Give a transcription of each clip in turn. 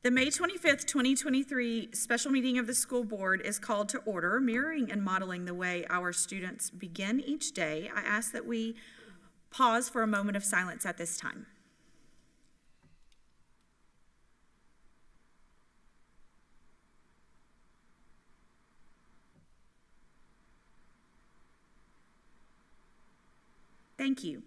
The May 25th, 2023 special meeting of the school board is called to order. Mirroring and modeling the way our students begin each day, I ask that we pause for a moment of silence at this time. Thank you.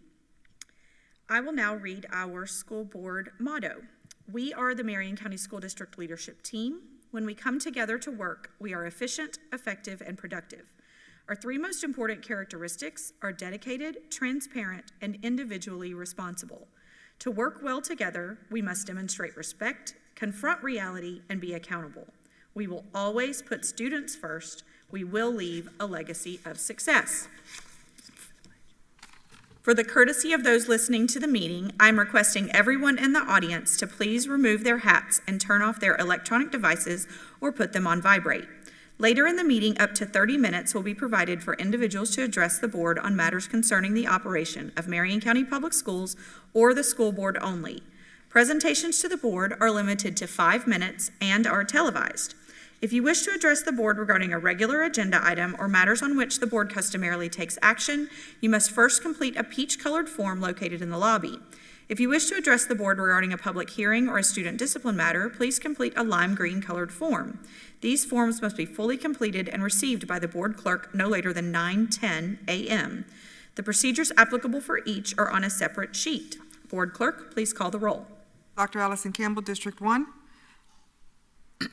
I will now read our school board motto. We are the Marion County School District Leadership Team. When we come together to work, we are efficient, effective, and productive. Our three most important characteristics are dedicated, transparent, and individually responsible. To work well together, we must demonstrate respect, confront reality, and be accountable. We will always put students first. We will leave a legacy of success. For the courtesy of those listening to the meeting, I'm requesting everyone in the audience to please remove their hats and turn off their electronic devices or put them on vibrate. Later in the meeting, up to 30 minutes will be provided for individuals to address the board on matters concerning the operation of Marion County Public Schools or the school board only. Presentations to the board are limited to 5 minutes and are televised. If you wish to address the board regarding a regular agenda item or matters on which the board customarily takes action, you must first complete a peach-colored form located in the lobby. If you wish to address the board regarding a public hearing or a student discipline matter, please complete a lime green colored form. These forms must be fully completed and received by the board clerk no later than 9:10 a.m. The procedures applicable for each are on a separate sheet. Board clerk, please call the roll. Dr. Allison Campbell, District 1.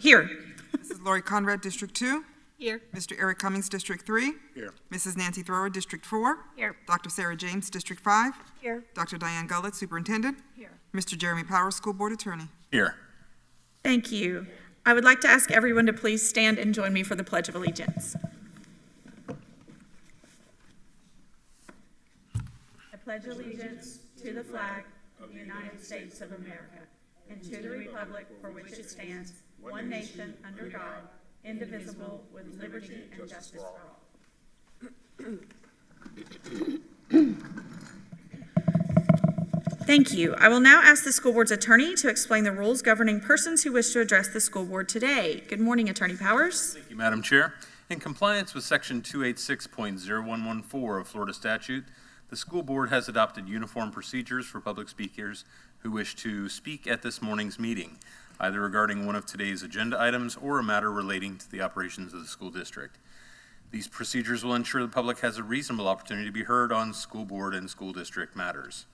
Here. Mrs. Lori Conrad, District 2. Here. Mr. Eric Cummings, District 3. Here. Mrs. Nancy Thrower, District 4. Here. Dr. Sarah James, District 5. Here. Dr. Diane Gullett, Superintendent. Here. Mr. Jeremy Powers, School Board Attorney. Here. Thank you. I would like to ask everyone to please stand and join me for the Pledge of Allegiance. I pledge allegiance to the flag of the United States of America and to the republic for which it stands, one nation, under God, indivisible, with liberty and justice for all. Thank you. I will now ask the school board's attorney to explain the rules governing persons who wish to address the school board today. Good morning, Attorney Powers. Thank you, Madam Chair. In compliance with Section 286.0114 of Florida statute, the school board has adopted uniform procedures for public speakers who wish to speak at this morning's meeting, either regarding one of today's agenda items or a matter relating to the operations of the school district. These procedures will ensure the public has a reasonable opportunity to be heard on school board and school district matters.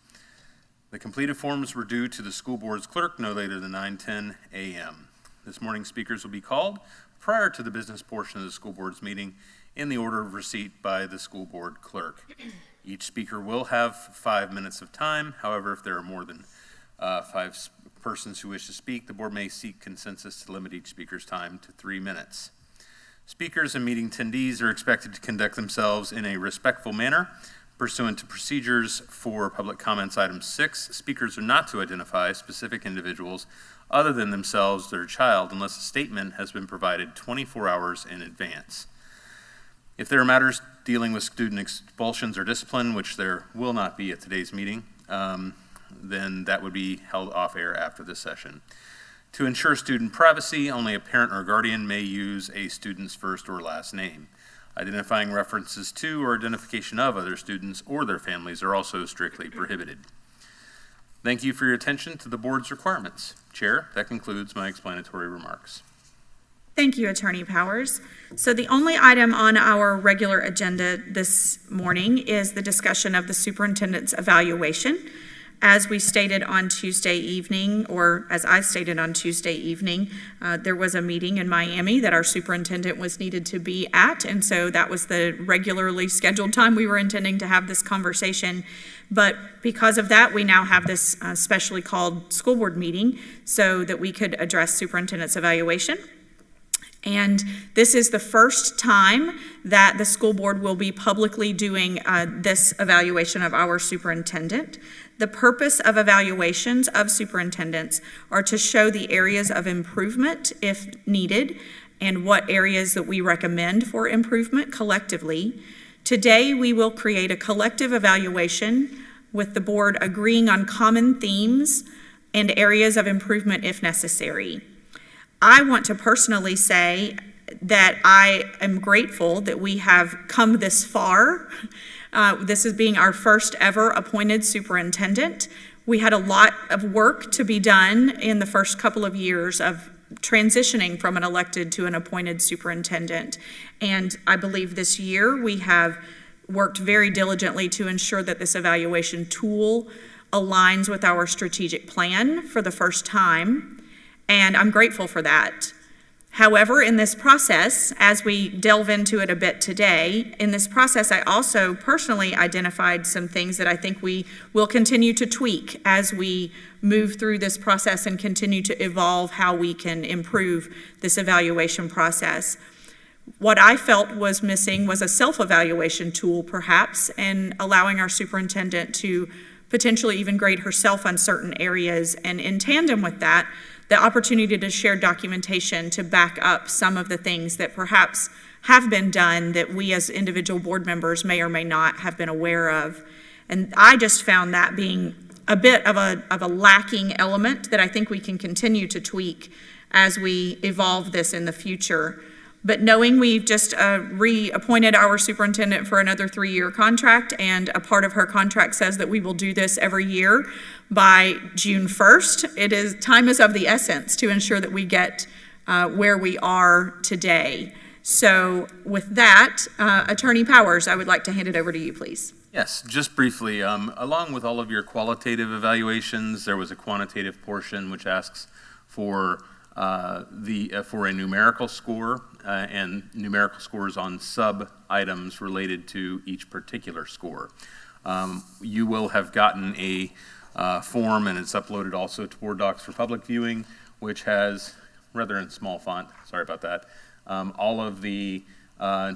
The completed forms were due to the school board's clerk no later than 9:10 a.m. This morning's speakers will be called prior to the business portion of the school board's meeting in the order of receipt by the school board clerk. Each speaker will have 5 minutes of time. However, if there are more than 5 persons who wish to speak, the board may seek consensus to limit each speaker's time to 3 minutes. Speakers and meeting attendees are expected to conduct themselves in a respectful manner. Pursuant to procedures for public comments item 6, speakers are not to identify specific individuals other than themselves or their child unless a statement has been provided 24 hours in advance. If there are matters dealing with student expulsions or discipline, which there will not be at today's meeting, then that would be held off air after this session. To ensure student privacy, only a parent or guardian may use a student's first or last name. Identifying references to or identification of other students or their families are also strictly prohibited. Thank you for your attention to the board's requirements. Chair, that concludes my explanatory remarks. Thank you, Attorney Powers. So the only item on our regular agenda this morning is the discussion of the superintendent's evaluation. As we stated on Tuesday evening, or as I stated on Tuesday evening, there was a meeting in Miami that our superintendent was needed to be at, and so that was the regularly scheduled time we were intending to have this conversation. But because of that, we now have this specially called school board meeting so that we could address superintendent's evaluation. And this is the first time that the school board will be publicly doing this evaluation of our superintendent. The purpose of evaluations of superintendents are to show the areas of improvement if needed and what areas that we recommend for improvement collectively. Today, we will create a collective evaluation with the board agreeing on common themes and areas of improvement if necessary. I want to personally say that I am grateful that we have come this far. This is being our first ever appointed superintendent. We had a lot of work to be done in the first couple of years of transitioning from an elected to an appointed superintendent. And I believe this year we have worked very diligently to ensure that this evaluation tool aligns with our strategic plan for the first time. And I'm grateful for that. However, in this process, as we delve into it a bit today, in this process, I also personally identified some things that I think we will continue to tweak as we move through this process and continue to evolve how we can improve this evaluation process. What I felt was missing was a self-evaluation tool, perhaps, and allowing our superintendent to potentially even grade herself on certain areas, and in tandem with that, the opportunity to share documentation to back up some of the things that perhaps have been done that we as individual board members may or may not have been aware of. And I just found that being a bit of a lacking element that I think we can continue to tweak as we evolve this in the future. But knowing we've just reappointed our superintendent for another 3-year contract, and a part of her contract says that we will do this every year by June 1st, time is of the essence to ensure that we get where we are today. So with that, Attorney Powers, I would like to hand it over to you, please. Yes, just briefly, along with all of your qualitative evaluations, there was a quantitative portion which asks for for a numerical score and numerical scores on sub-items related to each particular score. You will have gotten a form, and it's uploaded also to Board Docs for public viewing, which has, rather in small font, sorry about that, all of the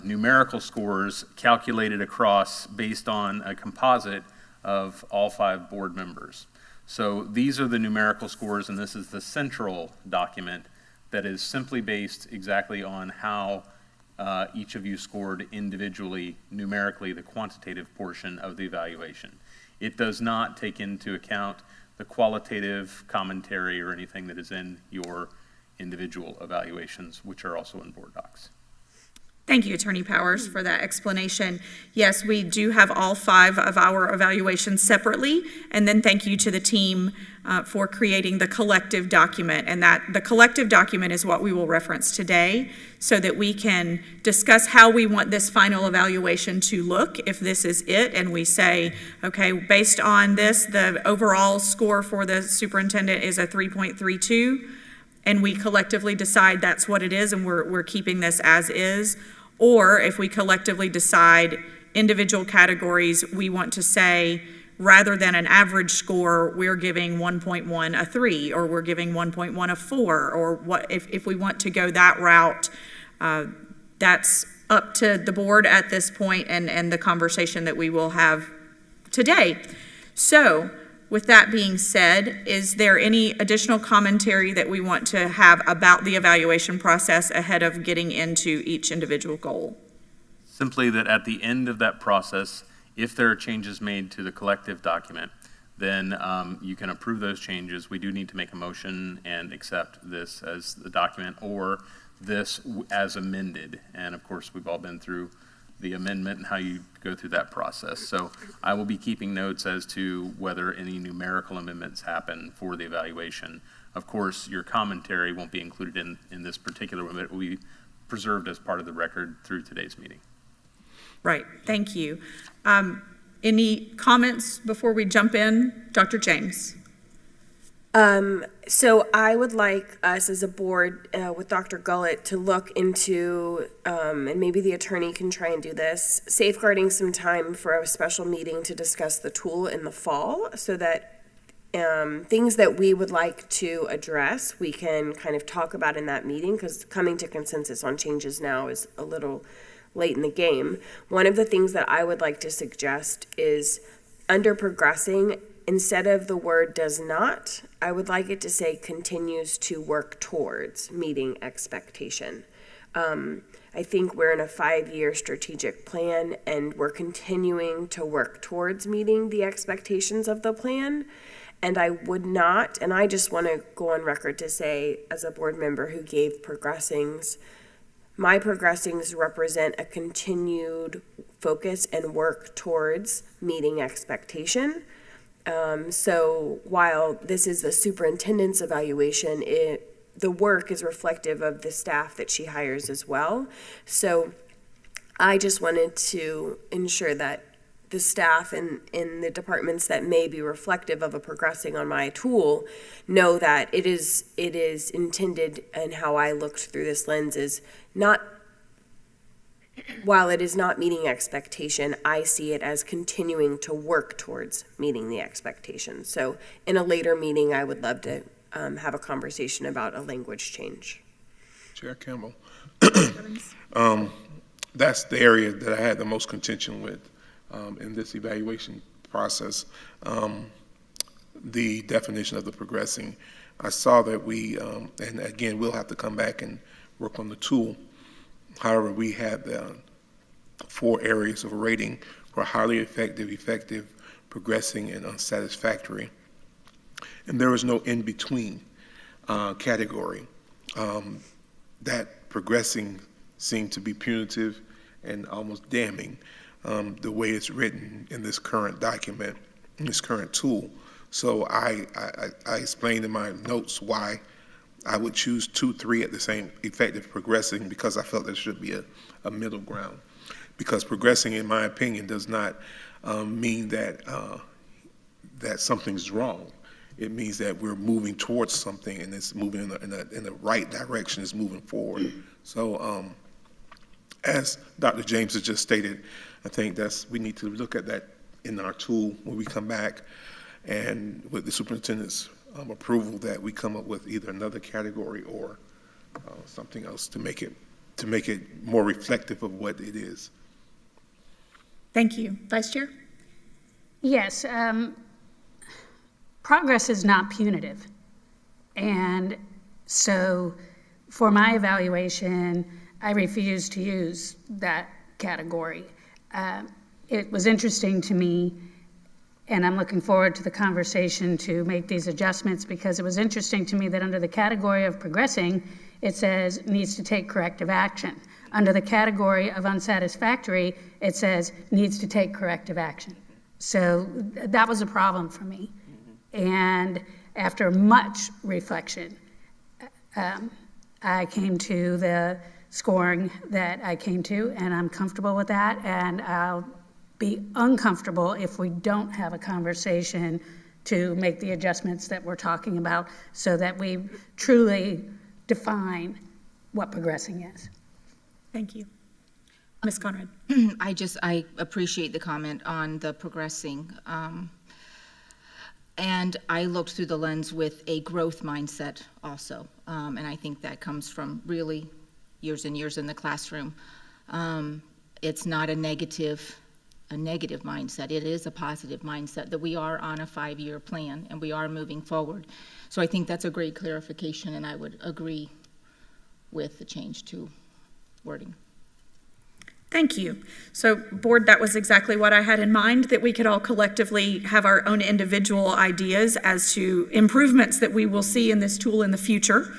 numerical scores calculated across based on a composite of all 5 board members. So these are the numerical scores, and this is the central document that is simply based exactly on how each of you scored individually, numerically, the quantitative portion of the evaluation. It does not take into account the qualitative commentary or anything that is in your individual evaluations, which are also in Board Docs. Thank you, Attorney Powers, for that explanation. Yes, we do have all 5 of our evaluations separately, and then thank you to the team for creating the collective document, and that the collective document is what we will reference today so that we can discuss how we want this final evaluation to look if this is it, and we say, okay, based on this, the overall score for the superintendent is a 3.32, and we collectively decide that's what it is and we're keeping this as is. Or if we collectively decide individual categories, we want to say, rather than an average score, we're giving 1.1 a 3, or we're giving 1.1 a 4, or what if we want to go that route, that's up to the board at this point and the conversation that we will have today. So, with that being said, is there any additional commentary that we want to have about the evaluation process ahead of getting into each individual goal? Simply that at the end of that process, if there are changes made to the collective document, then you can approve those changes. We do need to make a motion and accept this as the document or this as amended. And of course, we've all been through the amendment and how you go through that process. So I will be keeping notes as to whether any numerical amendments happen for the evaluation. Of course, your commentary won't be included in this particular one, but it will be preserved as part of the record through today's meeting. Right, thank you. Any comments before we jump in? Dr. James. So I would like us as a board with Dr. Gullett to look into, and maybe the attorney can try and do this, safeguarding some time for a special meeting to discuss the tool in the fall so that things that we would like to address, we can kind of talk about in that meeting, because coming to consensus on changes now is a little late in the game. One of the things that I would like to suggest is under progressing, instead of the word does not, I would like it to say continues to work towards meeting expectation. I think we're in a 5-year strategic plan and we're continuing to work towards meeting the expectations of the plan. And I would not, and I just want to go on record to say, as a board member who gave progressings, my progressings represent a continued focus and work towards meeting expectation. So while this is the superintendent's evaluation, the work is reflective of the staff that she hires as well. So I just wanted to ensure that the staff in the departments that may be reflective of a progressing on my tool know that it is intended, and how I looked through this lens is not, while it is not meeting expectation, I see it as continuing to work towards meeting the expectation. So in a later meeting, I would love to have a conversation about a language change. Chair Campbell, that's the area that I had the most contention with in this evaluation process. The definition of the progressing. I saw that we, and again, we'll have to come back and work on the tool. However, we had 4 areas of rating for highly effective, progressing, and unsatisfactory. And there was no in-between category. That progressing seemed to be punitive and almost damning the way it's written in this current document, in this current tool. So I explained in my notes why I would choose 2, 3 at the same effective progressing, because I felt there should be a middle ground. Because progressing, in my opinion, does not mean that that something's wrong. It means that we're moving towards something, and it's moving in the right direction. It's moving forward. So, as Dr. James has just stated, I think we need to look at that in our tool when we come back, and with the superintendent's approval, that we come up with either another category or something else to make it more reflective of what it is. Thank you. Vice Chair? Yes, progress is not punitive. And so for my evaluation, I refuse to use that category. It was interesting to me, and I'm looking forward to the conversation to make these adjustments, because it was interesting to me that under the category of progressing, it says needs to take corrective action. Under the category of unsatisfactory, it says needs to take corrective action. So that was a problem for me. And after much reflection, I came to the scoring that I came to, and I'm comfortable with that, and I'll be uncomfortable if we don't have a conversation to make the adjustments that we're talking about, so that we truly define what progressing is. Thank you. Ms. Conrad? I appreciate the comment on the progressing. And I looked through the lens with a growth mindset also. And I think that comes from really years and years in the classroom. It's not a negative mindset. It is a positive mindset that we are on a 5-year plan and we are moving forward. So I think that's a great clarification, and I would agree with the change to wording. Thank you. So, board, that was exactly what I had in mind, that we could all collectively have our own individual ideas as to improvements that we will see in this tool in the future.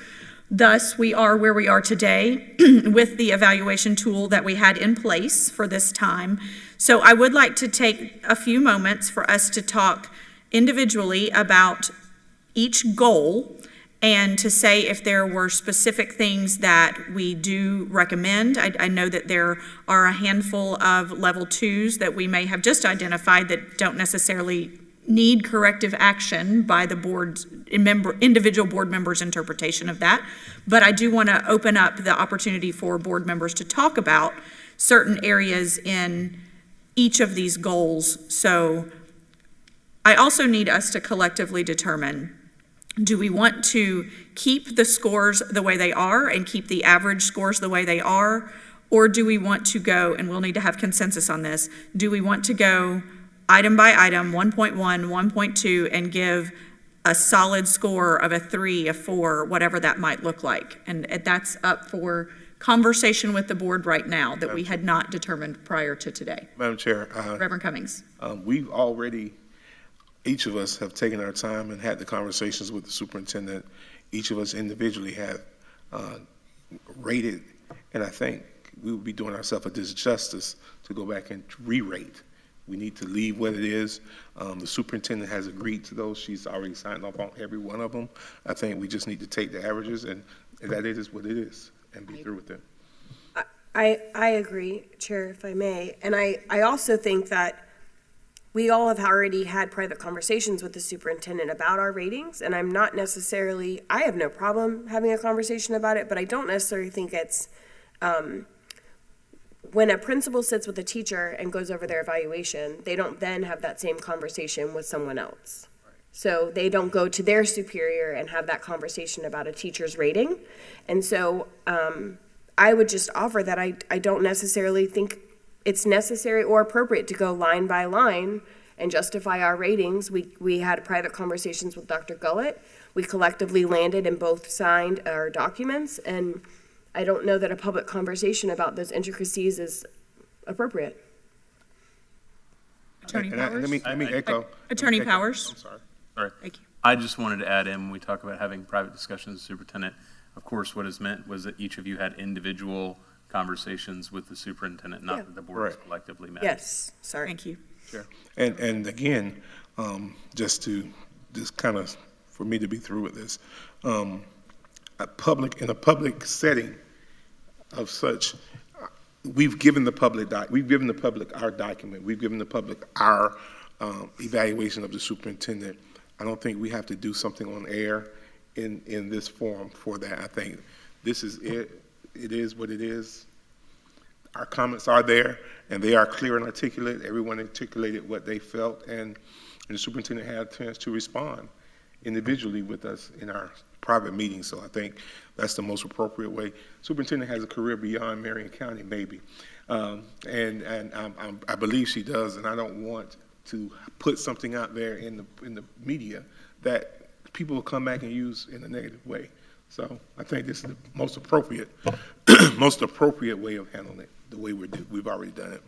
Thus, we are where we are today with the evaluation tool that we had in place for this time. So I would like to take a few moments for us to talk individually about each goal, and to say if there were specific things that we do recommend. I know that there are a handful of level 2s that we may have just identified that don't necessarily need corrective action by the board's individual board members' interpretation of that. But I do want to open up the opportunity for board members to talk about certain areas in each of these goals. So I also need us to collectively determine, do we want to keep the scores the way they are and keep the average scores the way they are? Or do we want to go, and we'll need to have consensus on this, do we want to go item by item, 1.1, 1.2, and give a solid score of a 3, a 4, whatever that might look like? And that's up for conversation with the board right now that we had not determined prior to today. Madam Chair. Reverend Cummings. We've already, each of us have taken our time and had the conversations with the superintendent. Each of us individually have rated, and I think we would be doing ourselves a disjustice to go back and re-rate. We need to leave what it is. The superintendent has agreed to those. She's already signed off on every one of them. I think we just need to take the averages, and that it is what it is, and be through with it. I agree, Chair, if I may. And I also think that we all have already had private conversations with the superintendent about our ratings, and I'm not necessarily, I have no problem having a conversation about it, but I don't necessarily think it's, when a principal sits with a teacher and goes over their evaluation, they don't then have that same conversation with someone else. So they don't go to their superior and have that conversation about a teacher's rating. And so I would just offer that I don't necessarily think it's necessary or appropriate to go line by line and justify our ratings. We had private conversations with Dr. Gullett. We collectively landed and both signed our documents, and I don't know that a public conversation about those intricacies is appropriate. Attorney And Powers? let me echo. Attorney let me echo- Powers? I'm sorry. Sorry. Thank you. I just wanted to add in, when we talk about having private discussions with the superintendent, of course, what is meant was that each of you had individual conversations with the superintendent, not Yeah. that the board was Right. collectively met. Yes, sorry. Thank you. Sure. And again, just kind of, for me to be through with this, in a public setting of such, we've given the public our document, we've given the public our evaluation of the superintendent. I don't think we have to do something on air in this forum for that. I think this is it. It is what it is. Our comments are there, and they are clear and articulate. Everyone articulated what they felt, and the superintendent had a chance to respond individually with us in our private meetings. So I think that's the most appropriate way. Superintendent has a career beyond Marion County, maybe, and I believe she does. And I don't want to put something out there in the media that people will come back and use in a negative way. So I think this is the most appropriate way of handling it, the way we've already done it.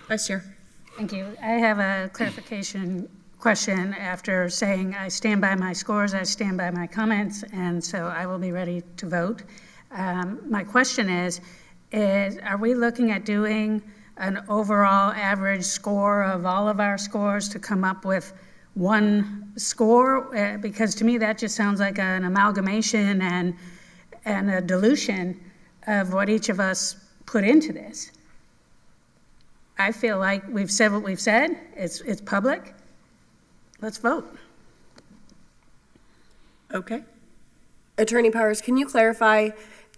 Vice Chair. Thank you. I have a clarification question after saying I stand by my scores, I stand by my comments, and so I will be ready to vote. My question is are we looking at doing an overall average score of all of our scores to come up with one score? Because to me, that just sounds like an amalgamation and a dilution of what each of us put into this. I feel like we've said what we've said. It's public. Let's vote. Okay. Attorney Powers, can you clarify,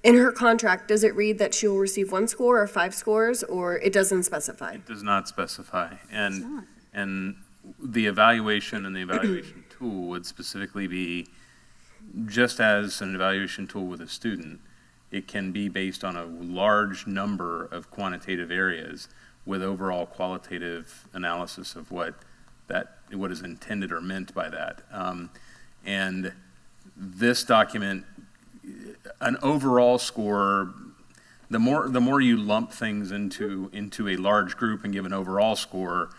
in her contract, does it read that she will receive 1 score or 5 scores, or it doesn't specify? It does not specify. It's not. And the evaluation and the evaluation tool would specifically be, just as an evaluation tool with a student, it can be based on a large number of quantitative areas with overall qualitative analysis of what is intended or meant by that. And this document, an overall score, the more you lump things into a large group and give an overall score,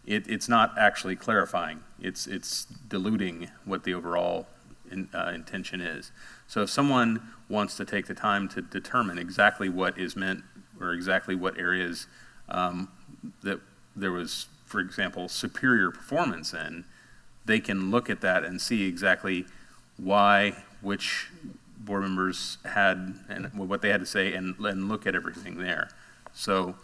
it's not actually clarifying. It's diluting what the overall intention is. So if someone wants to take the time to determine exactly what is meant, or exactly what areas that there was, for example, superior performance in, they can look at that and see exactly why, which board members had, and what they had to say, and look at everything there. So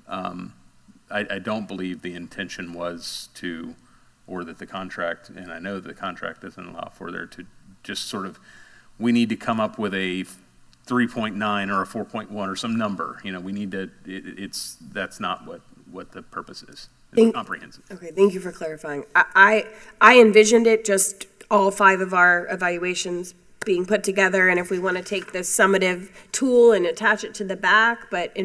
I don't believe the intention was to, or that the contract, and I know that the contract doesn't allow for there to just sort of, we need to come up with a 3.9 or a 4.1 or some number. We need to, that's not what the purpose is. It's comprehensive. Okay, thank you for clarifying. I envisioned it just all 5 of our evaluations being put together, and if we want to take this summative tool and attach it to the back, but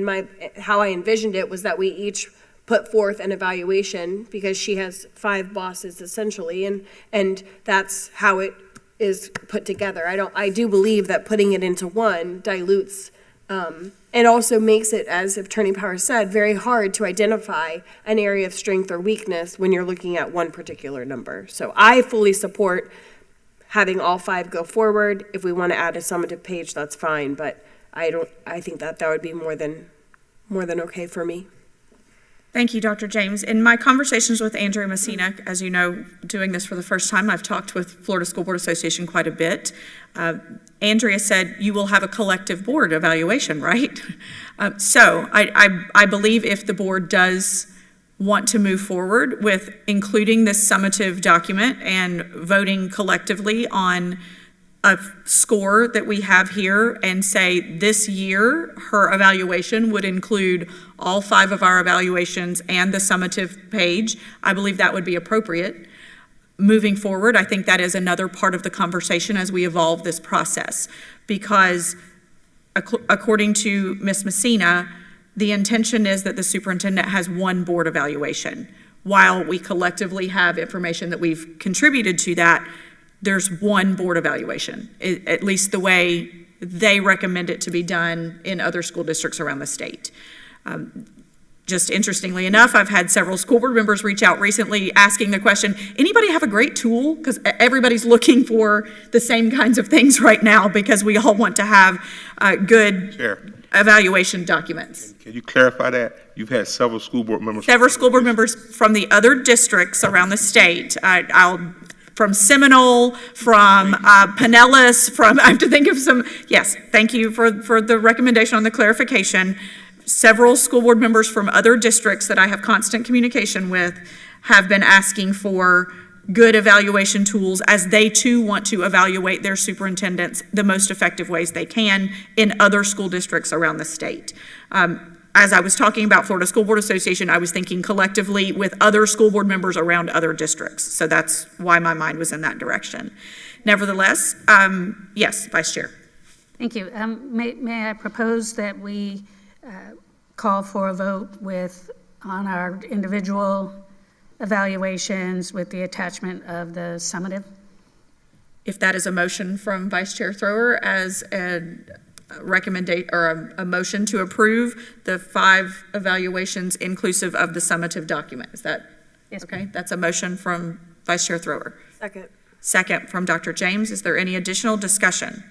how I envisioned it was that we each put forth an evaluation, because she has 5 bosses essentially, and that's how it is put together. I do believe that putting it into one dilutes And also makes it, as Attorney Powers said, very hard to identify an area of strength or weakness when you're looking at one particular number. So I fully support having all 5 go forward. If we want to add a summative page, that's fine, but I think that would be more than okay for me. Thank you, Dr. James. In my conversations with Andrea Messina, as you know, doing this for the first time, I've talked with Florida School Board Association quite a bit. Andrea said you will have a collective board evaluation, right? So I believe if the board does want to move forward with including this summative document and voting collectively on a score that we have here and say this year her evaluation would include all 5 of our evaluations and the summative page, I believe that would be appropriate. Moving forward, I think that is another part of the conversation as we evolve this process, because according to Ms. Messina, the intention is that the superintendent has one board evaluation. While we collectively have information that we've contributed to that, there's one board evaluation, at least the way they recommend it to be done in other school districts around the state. Just interestingly enough, I've had several school board members reach out recently asking the question, anybody have a great tool? Because everybody's looking for the same kinds of things right now because we all want to have good evaluation documents. Can you clarify that? You've had several school board members. Several school board members from the other districts around the state. From Seminole, from Pinellas, I have to think of some, yes, thank you for the recommendation on the clarification. Several school board members from other districts that I have constant communication with have been asking for good evaluation tools as they too want to evaluate their superintendents the most effective ways they can in other school districts around the state. As I was talking about Florida School Board Association, I was thinking collectively with other school board members around other districts. So that's why my mind was in that direction. Nevertheless, yes, Vice Chair. Thank you. May I propose that we call for a vote on our individual evaluations with the attachment of the summative? If that is a motion from Vice Chair Thrower as a recommendation or a motion to approve the 5 evaluations inclusive of the summative document. Is that okay? That's a motion from Vice Chair Thrower. Second from Dr. James. Is there any additional discussion?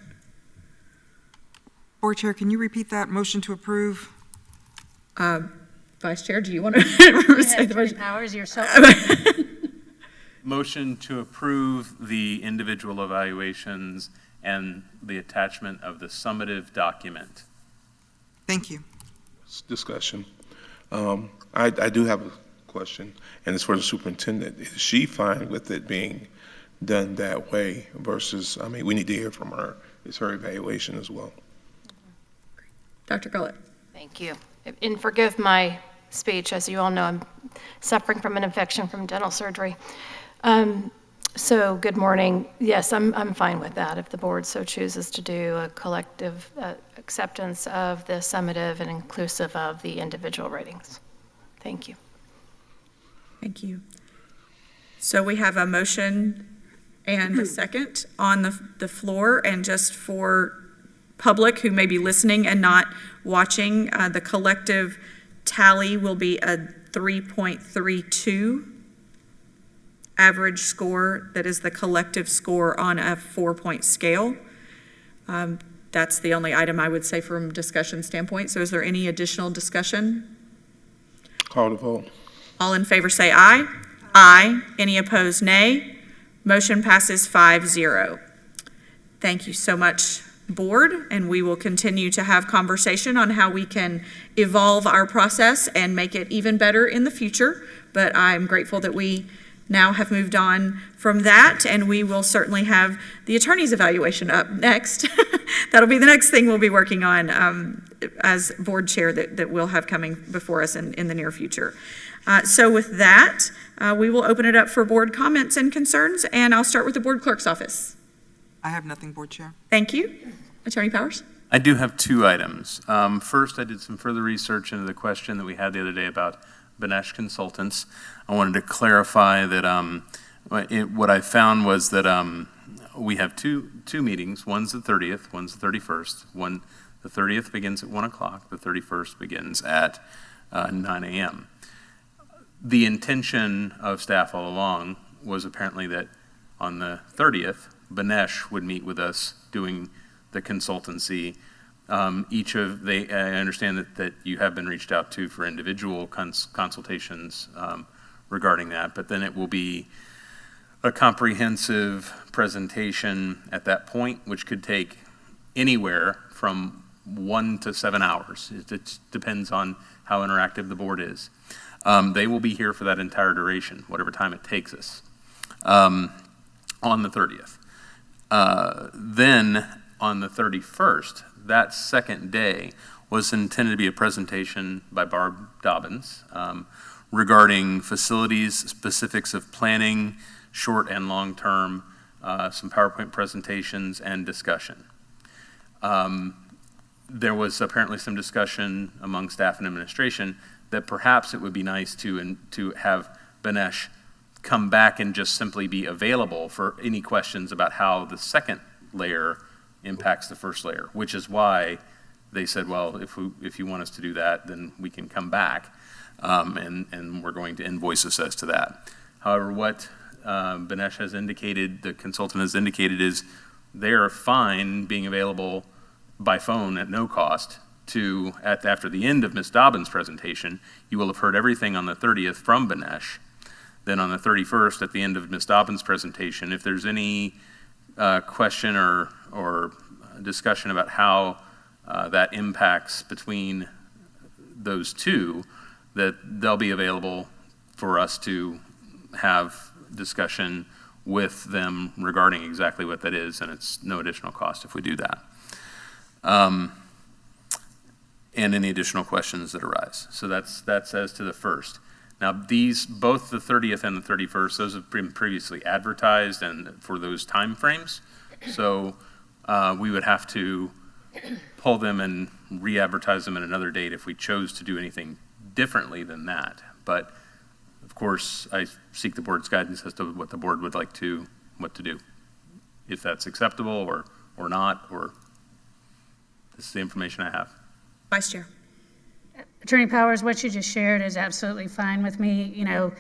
Board Chair, can you repeat that motion to approve? Vice Chair, do you want to say the motion? Powers, yourself. Motion to approve the individual evaluations and the attachment of the summative document. Thank you. Discussion. I do have a question, and it's for the superintendent. Is she fine with it being done that way versus, we need to hear from her. It's her evaluation as well. Dr. Gullett. Thank you. And forgive my speech. As you all know, I'm suffering from an infection from dental surgery. So good morning. Yes, I'm fine with that if the board so chooses to do a collective acceptance of the summative and inclusive of the individual ratings. Thank you. Thank you. So we have a motion and a second on the floor, and just for public who may be listening and not watching, the collective tally will be a 3.32 average score. That is the collective score on a 4-point scale. That's the only item I would say from discussion standpoint. So is there any additional discussion? Call the vote. All in favor say aye. Aye. Any opposed, nay. Motion passes 5-0. Thank you so much, board, and we will continue to have conversation on how we can evolve our process and make it even better in the future. But I'm grateful that we now have moved on from that, and we will certainly have the attorney's evaluation up next. That'll be the next thing we'll be working on as board chair that we'll have coming before us in the near future. So with that, we will open it up for board comments and concerns, and I'll start with the board clerk's office. I have nothing, Board Chair. Thank you. Attorney Powers? I do have 2 items. First, I did some further research into the question that we had the other day about Benesh Consultants. I wanted to clarify that what I found was that we have two meetings. One's the 30th, one's the 31st. The The 30th begins at 1 o'clock. The 31st begins at 9 a.m. The intention of staff all along was apparently that on the 30th, Banesh would meet with us doing the consultancy. I understand that you have been reached out to for individual consultations regarding that, but then it will be a comprehensive presentation at that point, which could take anywhere from 1 to 7 hours. It depends on how interactive the board is. They will be here for that entire duration, whatever time it takes us, on the 30th. Then on the 31st, that second day was intended to be a presentation by Barb Dobbins regarding facilities, specifics of planning, short and long term, some PowerPoint presentations, and discussion. There was apparently some discussion among staff and administration that perhaps it would be nice to have Banesh come back and just simply be available for any questions about how the second layer impacts the first layer, which is why they said, well, if you want us to do that, then we can come back, and we're going to invoice us as to that. However, what Banesh has indicated, the consultant has indicated, is they are fine being available by phone at no cost to, after the end of Ms. Dobbins' presentation, you will have heard everything on the 30th from Banesh. Then on the 31st, at the end of Ms. Dobbins' presentation, if there's any question or discussion about how that impacts between those two, that they'll be available for us to have discussion with them regarding exactly what that is, and it's no additional cost if we do that. And any additional questions that arise. So that's as to the first. Now, both the 30th and the 31st, those have been previously advertised and for those time frames. So we would have to pull them and re-advertise them at another date if we chose to do anything differently than that. But of course, I seek the board's guidance as to what the board would like what to do. If that's acceptable or not, or this is the information I have. Vice Chair. Attorney Powers, what you just shared is absolutely fine with me. You know,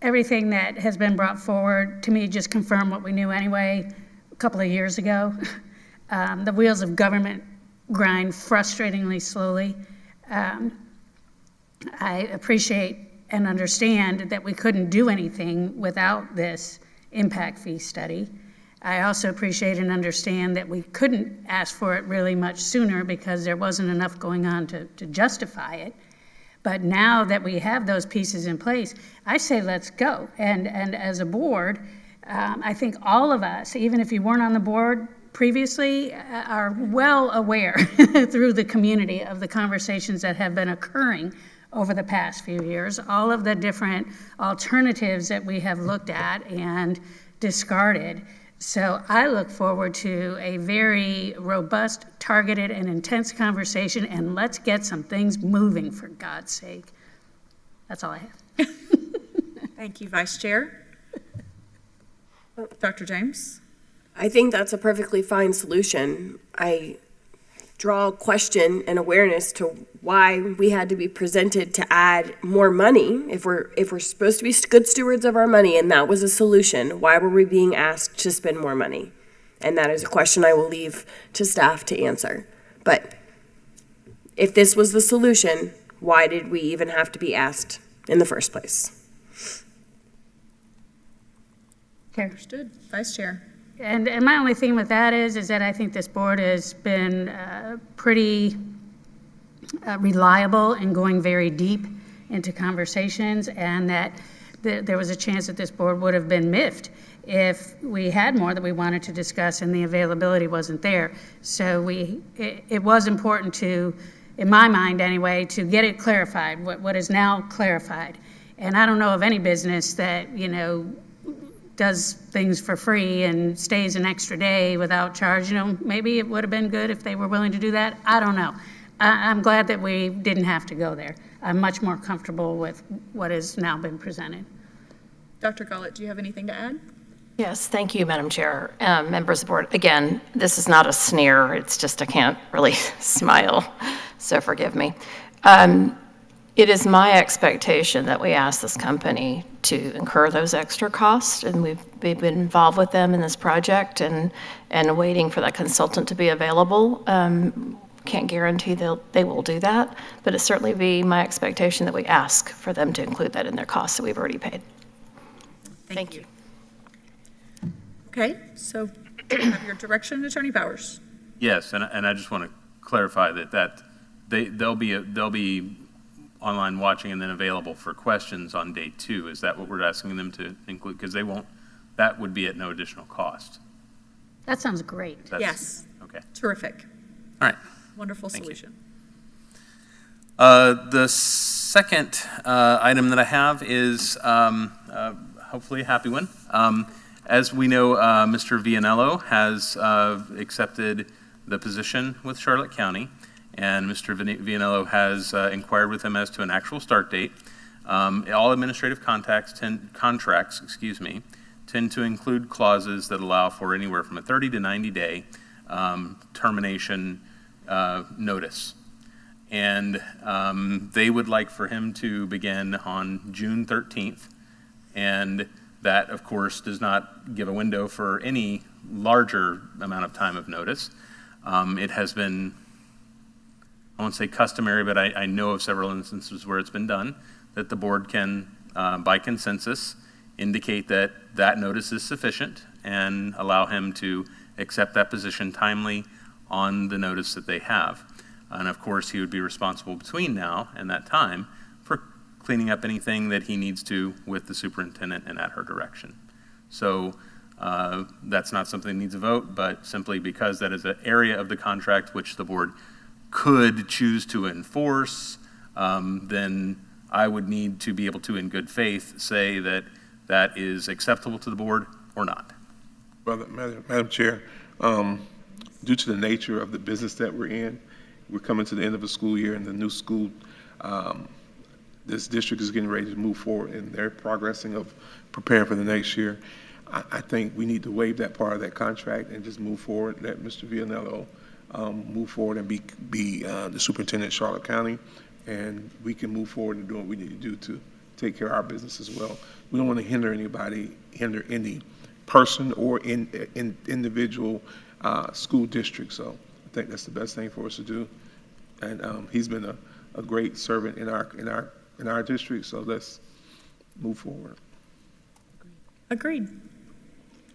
everything that has been brought forward to me just confirmed what we knew anyway a couple of years ago. The wheels of government grind frustratingly slowly. I appreciate and understand that we couldn't do anything without this impact fee study. I also appreciate and understand that we couldn't ask for it really much sooner because there wasn't enough going on to justify it. But now that we have those pieces in place, I say let's go. And as a board, I think all of us, even if you weren't on the board previously, are well aware through the community of the conversations that have been occurring over the past few years, all of the different alternatives that we have looked at and discarded. So I look forward to a very robust, targeted, and intense conversation, and let's get some things moving, for God's sake. That's all I have. Thank you, Vice Chair. Dr. James? I think that's a perfectly fine solution. I draw a question and awareness to why we had to be presented to add more money if we're supposed to be good stewards of our money, and that was a solution. Why were we being asked to spend more money? And that is a question I will leave to staff to answer. But if this was the solution, why did we even have to be asked in the first place? Understood. Vice Chair. And my only thing with that is that I think this board has been pretty reliable in going very deep into conversations, and that there was a chance that this board would have been miffed if we had more that we wanted to discuss and the availability wasn't there. So it was important to, in my mind anyway, to get it clarified, what is now clarified. And I don't know of any business that, does things for free and stays an extra day without charge. Maybe it would have been good if they were willing to do that. I don't know. I'm glad that we didn't have to go there. I'm much more comfortable with what has now been presented. Dr. Gullett, do you have anything to add? Yes, thank you, Madam Chair. Members of the board, again, this is not a sneer, it's just I can't really smile, so forgive me. It is my expectation that we ask this company to incur those extra costs, and we've been involved with them in this project and waiting for that consultant to be available. Can't guarantee they will do that, but it certainly be my expectation that we ask for them to include that in their costs that we've already paid. Thank you. Okay, so do you have your direction, Attorney Powers? Yes, and I just want to clarify that they'll be online watching and then available for questions on day 2. Is that what we're asking them to include? Because that would be at no additional cost. That sounds great. Yes. Okay. Terrific. All right. Wonderful Thank you. solution. The second item that I have is hopefully a happy one. As we know, Mr. Vianello has accepted the position with Charlotte County, and Mr. Vianello has inquired with him as to an actual start date. All administrative contracts tend to include clauses that allow for anywhere from a 30 to 90-day termination notice. And they would like for him to begin on June 13th. And that, of course, does not give a window for any larger amount of time of notice. It has been, I won't say customary, but I know of several instances where it's been done, that the board can, by consensus, indicate that that notice is sufficient and allow him to accept that position timely on the notice that they have. And of course, he would be responsible between now and that time for cleaning up anything that he needs to with the superintendent and at her direction. So that's not something that needs a vote, but simply because that is an area of the contract which the board could choose to enforce, then I would need to be able to, in good faith, say that that is acceptable to the board or not. Madam Chair, due to the nature of the business that we're in, we're coming to the end of the school year, and the new school, this district is getting ready to move forward, and they're progressing of preparing for the next year. I think we need to waive that part of that contract and just move forward, let Mr. Vianello move forward and be the superintendent of Charlotte County, and we can move forward and do what we need to do to take care of our business as well. We don't want to hinder any person or individual school district, so I think that's the best thing for us to do. And he's been a great servant in our district, so let's move forward. Agreed.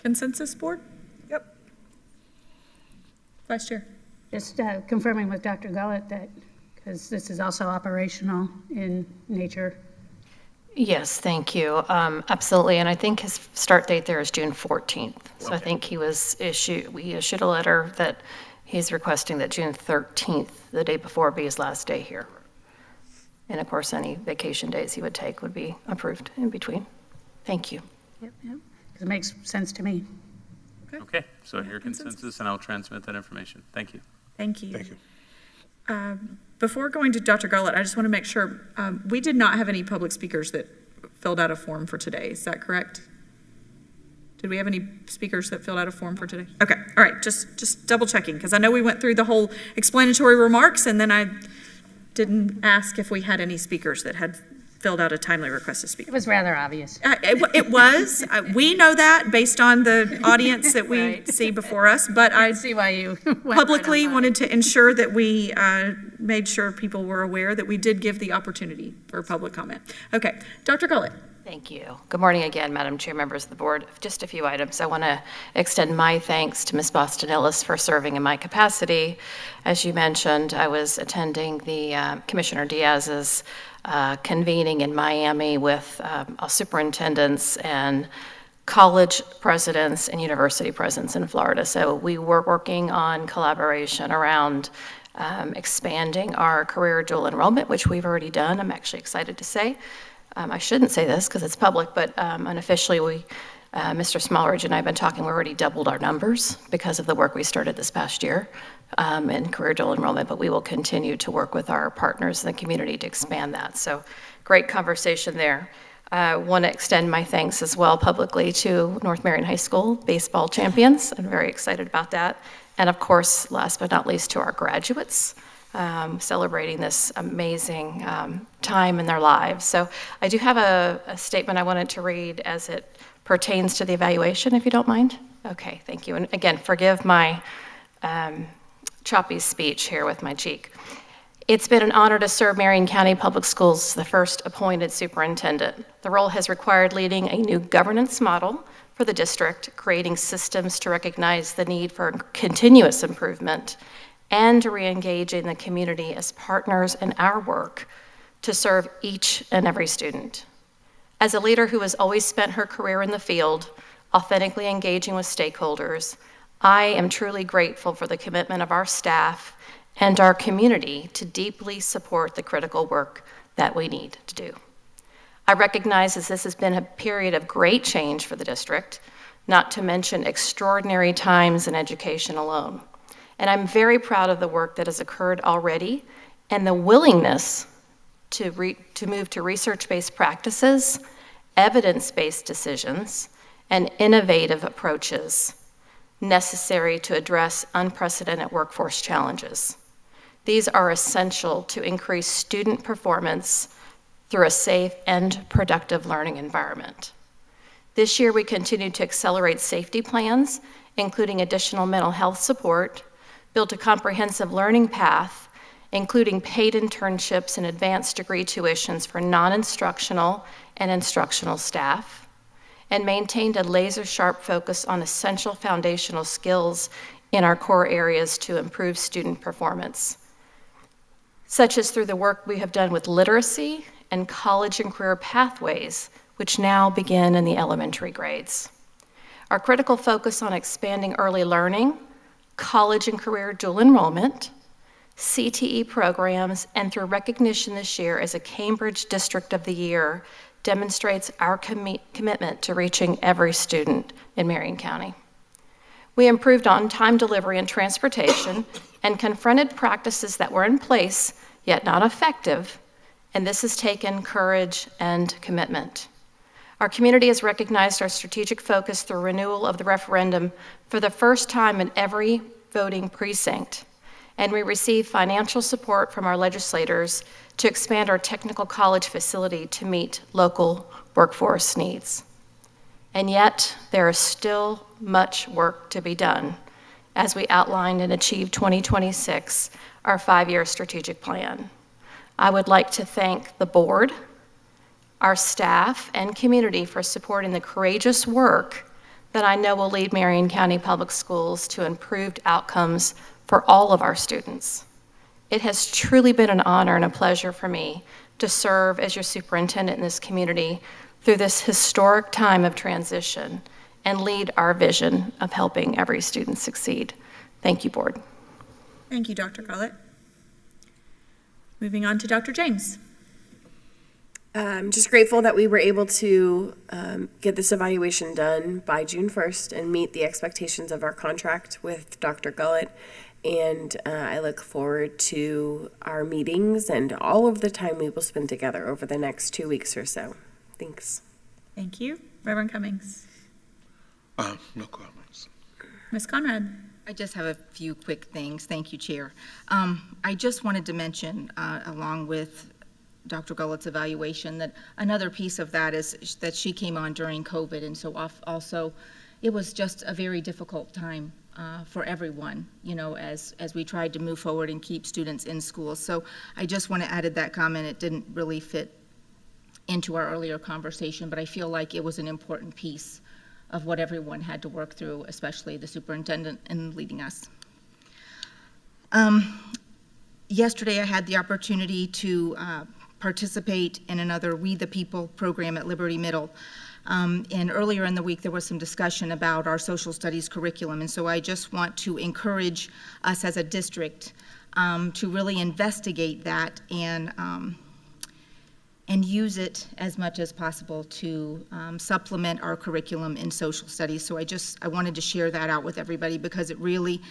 Consensus, board? Yep. Vice Chair? Just confirming with Dr. Gullett that, because this is also operational in nature. Yes, thank you. Absolutely, and I think his start date there is June 14th. So I think we issued a letter that he's requesting that June 13th, the day before, be his last day here. And of course, any vacation days he would take would be approved in between. Thank you. Yep. It makes sense to me. Okay, so your consensus, and I'll transmit that information. Thank you. Thank you. Thank you. Before going to Dr. Gullett, I just want to make sure, we did not have any public speakers that filled out a form for today. Is that correct? Did we have any speakers that filled out a form for today? Okay, all right, just double checking, because I know we went through the whole explanatory remarks, and then I didn't ask if we had any speakers that had filled out a timely request to speak. It was rather obvious. It was. We know that based on the audience that we Right. see before us, but I see why you publicly wanted to ensure that we made sure people were aware that we did give the opportunity for public comment. Okay, Dr. Gullett. Thank you. Good morning again, Madam Chair, members of the board. Just a few items. I want to extend my thanks to Ms. Boston-Ellis for serving in my capacity. As you mentioned, I was attending the Commissioner Diaz's convening in Miami with superintendents and college presidents and university presidents in Florida. So we were working on collaboration around expanding our career dual enrollment, which we've already done. I'm actually excited to say. I shouldn't say this because it's public, but unofficially, Mr. Smallridge and I have been talking, we already doubled our numbers because of the work we started this past year in career dual enrollment, but we will continue to work with our partners in the community to expand that. So great conversation there. I want to extend my thanks as well publicly to North Marion High School baseball champions. I'm very excited about that. And of course, last but not least, to our graduates, celebrating this amazing time in their lives. So I do have a statement I wanted to read as it pertains to the evaluation, if you don't mind. Okay, thank you. And again, forgive my choppy speech here with my cheek. It's been an honor to serve Marion County Public Schools, the first appointed superintendent. The role has required leading a new governance model for the district, creating systems to recognize the need for continuous improvement, and to re-engaging the community as partners in our work to serve each and every student. As a leader who has always spent her career in the field, authentically engaging with stakeholders, I am truly grateful for the commitment of our staff and our community to deeply support the critical work that we need to do. I recognize as this has been a period of great change for the district, not to mention extraordinary times in education alone. And I'm very proud of the work that has occurred already and the willingness to move to research-based practices, evidence-based decisions, and innovative approaches necessary to address unprecedented workforce challenges. These are essential to increase student performance through a safe and productive learning environment. This year, we continued to accelerate safety plans, including additional mental health support, built a comprehensive learning path, including paid internships and advanced degree tuitions for non-instructional and instructional staff, and maintained a laser-sharp focus on essential foundational skills in our core areas to improve student performance, such as through the work we have done with literacy and college and career pathways, which now begin in the elementary grades. Our critical focus on expanding early learning, college and career dual enrollment, CTE programs, and through recognition this year as a Cambridge District of the Year demonstrates our commitment to reaching every student in Marion County. We improved on-time delivery and transportation and confronted practices that were in place yet not effective, and this has taken courage and commitment. Our community has recognized our strategic focus through renewal of the referendum for the first time in every voting precinct, and we received financial support from our legislators to expand our technical college facility to meet local workforce needs. And yet, there is still much work to be done as we outlined and achieved 2026, our 5-year strategic plan. I would like to thank the board, our staff, and community for supporting the courageous work that I know will lead Marion County Public Schools to improved outcomes for all of our students. It has truly been an honor and a pleasure for me to serve as your superintendent in this community through this historic time of transition and lead our vision of helping every student succeed. Thank you, board. Thank you, Dr. Gullett. Moving on to Dr. James. I'm just grateful that we were able to get this evaluation done by June 1st and meet the expectations of our contract with Dr. Gullett. And I look forward to our meetings and all of the time we will spend together over the next 2 weeks or so. Thanks. Thank you. Reverend Cummings. No comments. Ms. Conrad. I just have a few quick things. Thank you, Chair. I just wanted to mention, along with Dr. Gullett's evaluation, that another piece of that is that she came on during COVID, and so also it was just a very difficult time for everyone, you know, as we tried to move forward and keep students in school. So I just want to add that comment. It didn't really fit into our earlier conversation, but I feel like it was an important piece of what everyone had to work through, especially the superintendent in leading us. Yesterday I had the opportunity to participate in another We the People program at Liberty Middle. And earlier in the week there was some discussion about our social studies curriculum, and so I just want to encourage us as a district to really investigate that and use it as much as possible to supplement our curriculum in social studies. So I wanted to share that out with everybody, because it really,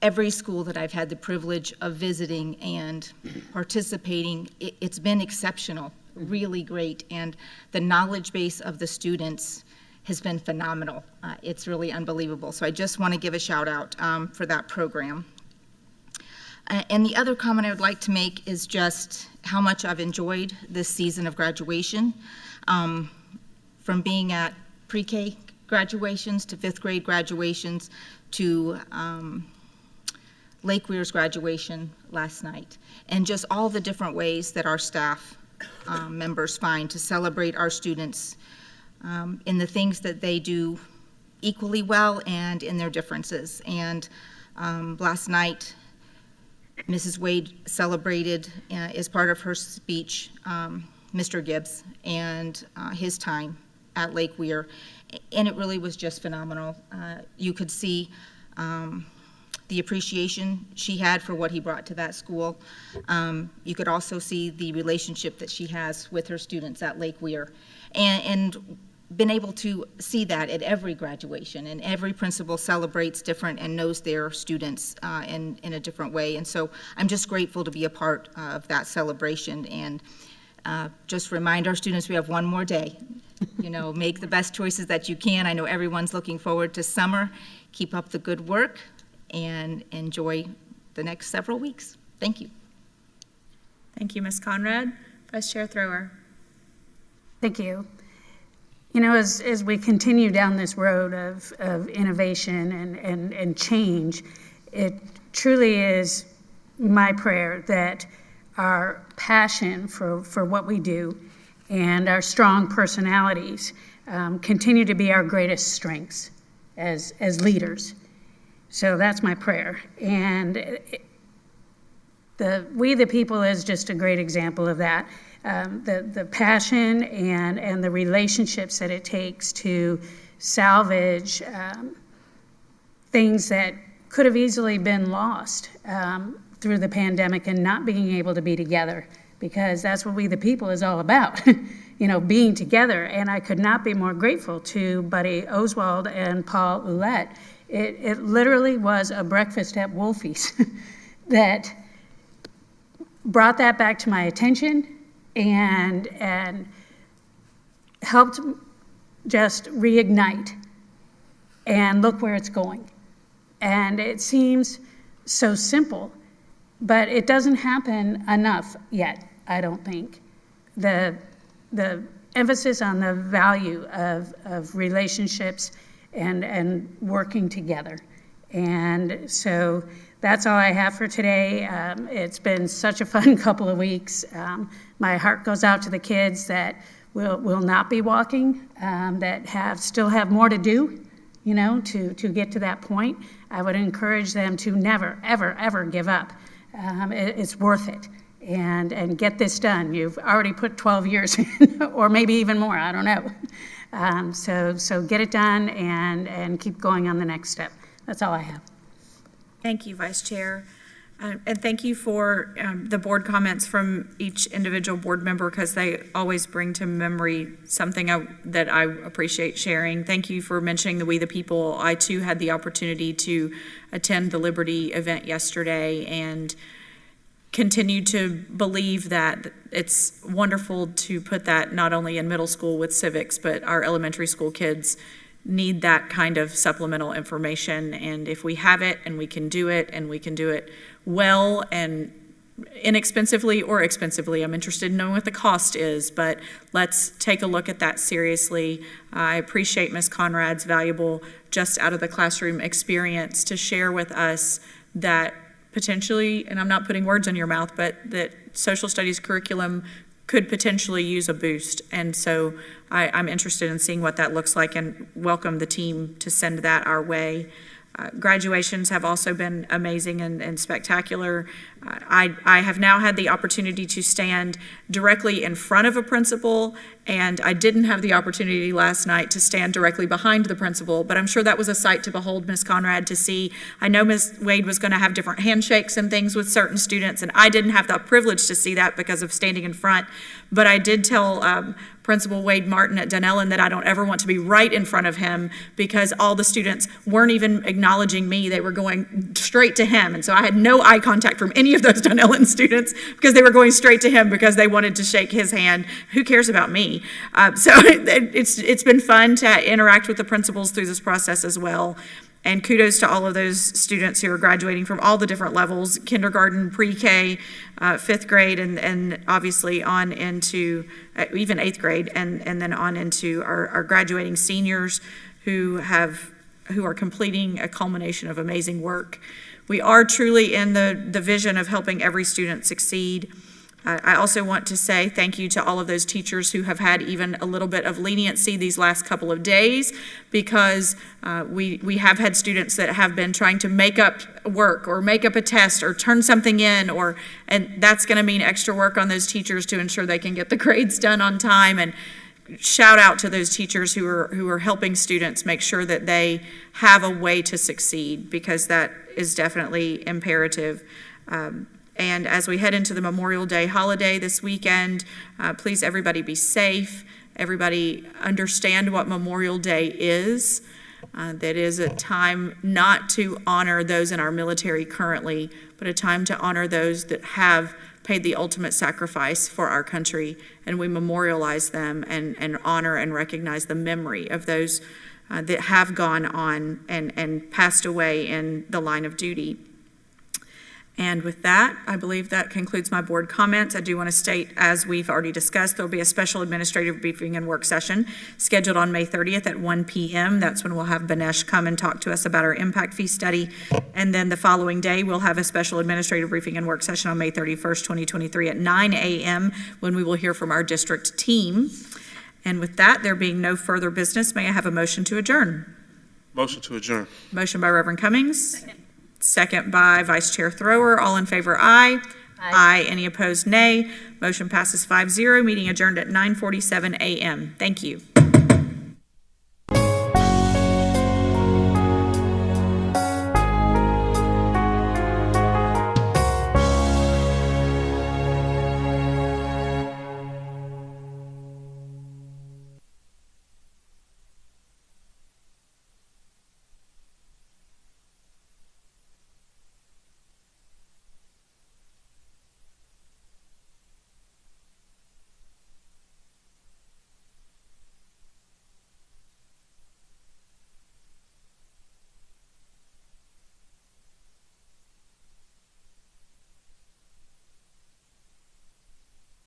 every school that I've had the privilege of visiting and participating, it's been exceptional really great, and the knowledge base of the students has been phenomenal. It's really unbelievable. So I just want to give a shout out for that program. And the other comment I would like to make is just how much I've enjoyed this season of graduation, from being at pre-K graduations to 5th grade graduations to Lake Weir's graduation last night, and just all the different ways that our staff members find to celebrate our students in the things that they do equally well and in their differences. And last night, Mrs. Wade celebrated, as part of her speech, Mr. Gibbs and his time at Lake Weir, and it really was just phenomenal. You could see the appreciation she had for what he brought to that school. You could also see the relationship that she has with her students at Lake Weir, and been able to see that at every graduation, and every principal celebrates different and knows their students in a different way. And so I'm just grateful to be a part of that celebration, and just remind our students we have one more day. You know, make the best choices that you can. I know everyone's looking forward to summer. Keep up the good work and enjoy the next several weeks. Thank you. Thank you, Ms. Conrad. Vice Chair Thrower. Thank you. You know, as we continue down this road of innovation and change, it truly is my prayer that our passion for what we do and our strong personalities continue to be our greatest strengths as leaders. So that's my prayer. And We the People is just a great example of that. The passion and the relationships that it takes to salvage things that could have easily been lost through the pandemic and not being able to be together, because that's what We the People is all about, you know, being together. And I could not be more grateful to Buddy Oswald and Paul Ouellette. It literally was a breakfast at Wolfie's that brought that back to my attention and helped just reignite, and look where it's going. And it seems so simple, but it doesn't happen enough yet, I don't think. The emphasis on the value of relationships and working together. And so that's all I have for today. It's been such a fun couple of weeks. My heart goes out to the kids that will not be walking, that still have more to do, you know, to get to that point. I would encourage them to never, ever, ever give up. It's worth it. And get this done. You've already put 12 years in, or maybe even more, I don't know. So get it done and keep going on the next step. That's all I have. Thank you, Vice Chair. And thank you for the board comments from each individual board member, because they always bring to memory something that I appreciate sharing. Thank you for mentioning the We the People. I too had the opportunity to attend the Liberty event yesterday and continue to believe that it's wonderful to put that not only in middle school with civics, but our elementary school kids need that kind of supplemental information. And if we have it and we can do it, and we can do it well and inexpensively or expensively, I'm interested in knowing what the cost is, but let's take a look at that seriously. I appreciate Ms. Conrad's valuable just out of the classroom experience to share with us that potentially, and I'm not putting words in your mouth, but that social studies curriculum could potentially use a boost. And so I'm interested in seeing what that looks like, and welcome the team to send that our way. Graduations have also been amazing and spectacular. I have now had the opportunity to stand directly in front of a principal, and I didn't have the opportunity last night to stand directly behind the principal, but I'm sure that was a sight to behold, Ms. Conrad, to see. I know Ms. Wade was going to have different handshakes and things with certain students, and I didn't have the privilege to see that because of standing in front, but I did tell Principal Wade Martin at Dunellen that I don't ever want to be right in front of him because all the students weren't even acknowledging me. They were going straight to him. And so I had no eye contact from any of those Dunellen students because they were going straight to him because they wanted to shake his hand. Who cares about me? So it's been fun to interact with the principals through this process as well. And kudos to all of those students who are graduating from all the different levels, kindergarten, pre-K, fifth grade, and obviously on into even eighth grade, and then on into our graduating seniors who are completing a culmination of amazing work. We are truly in the vision of helping every student succeed. I also want to say thank you to all of those teachers who have had even a little bit of leniency these last couple of days, because we have had students that have been trying to make up work or make up a test or turn something in, and that's going to mean extra work on those teachers to ensure they can get the grades done on time. And shout out to those teachers who are helping students make sure that they have a way to succeed, because that is definitely imperative. And as we head into the Memorial Day holiday this weekend, please everybody be safe. Everybody understand what Memorial Day is. That is a time not to honor those in our military currently, but a time to honor those that have paid the ultimate sacrifice for our country. And we memorialize them and honor and recognize the memory of those that have gone on and passed away in the line of duty. And with that, I believe that concludes my board comments. I do want to state, as we've already discussed, there'll be a special administrative briefing and work session scheduled on May 30th at 1 p.m. That's when we'll have Banesh come and talk to us about our impact fee study. And then the following day, we'll have a special administrative briefing and work session on May 31st, 2023 at 9 a.m. when we will hear from our district team. And with that, there being no further business, may I have a motion to adjourn? Motion to adjourn. Motion by Reverend Cummings. Second by Vice Chair Thrower. All in favor, aye. Aye. Any opposed, nay. Motion passes 5-0. Meeting adjourned at 9:47 a.m. Thank you.